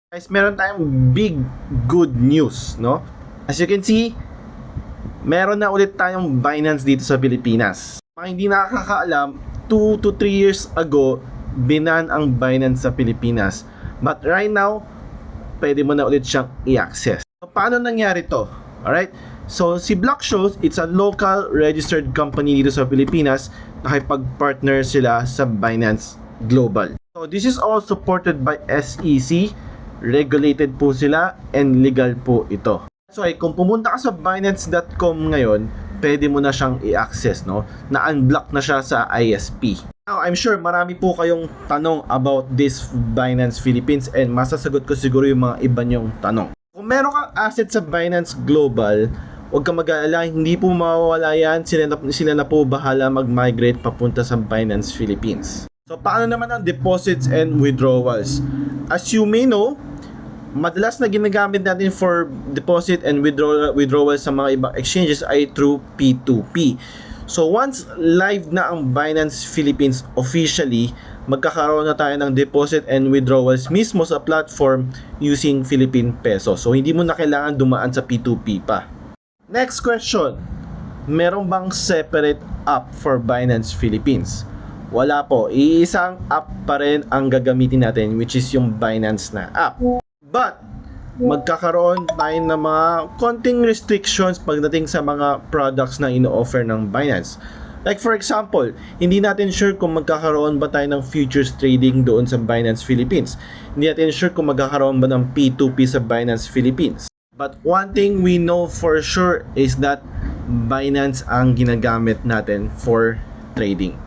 Guys, meron tayong big good news, no? As you can see, meron na ulit tayong Binance dito sa Pilipinas. Mga hindi nakakaalam, 2 to 3 years ago, binan ang Binance sa Pilipinas. But right now, pwede mo na ulit siyang i-access. So, paano nangyari to? Alright? So, si Blockshows, it's a local registered company dito sa Pilipinas. Nakipag-partner sila sa Binance Global. So, this is all supported by SEC. Regulated po sila and legal po ito. So kung pumunta ka sa Binance.com ngayon, pwede mo na siyang i-access, no? Na-unblock na siya sa ISP. Now, I'm sure marami po kayong tanong about this Binance Philippines and masasagot ko siguro yung mga iba nyong tanong. Kung meron kang asset sa Binance Global, huwag kang mag-aalala, hindi po mawawala yan. Sila na po bahala mag-migrate papunta sa Binance Philippines. So, paano naman ang deposits and withdrawals? As you may know, madalas na ginagamit natin for deposit and withdrawal sa mga ibang exchanges ay through P2P. So, once live na ang Binance Philippines officially, magkakaroon na tayo ng deposit and withdrawals mismo sa platform using Philippine Peso. So, hindi mo na kailangan dumaan sa P2P pa. Next question, meron bang separate app for Binance Philippines? Wala po, iisang app pa rin ang gagamitin natin, which is yung Binance na app. But magkakaroon tayo ng mga konting restrictions pagdating sa mga products na ino-offer ng Binance. Like for example, hindi natin sure kung magkakaroon ba tayo ng futures trading doon sa Binance Philippines. Hindi natin sure kung magkakaroon ba ng P2P sa Binance Philippines. But one thing we know for sure is that Binance ang ginagamit natin for trading.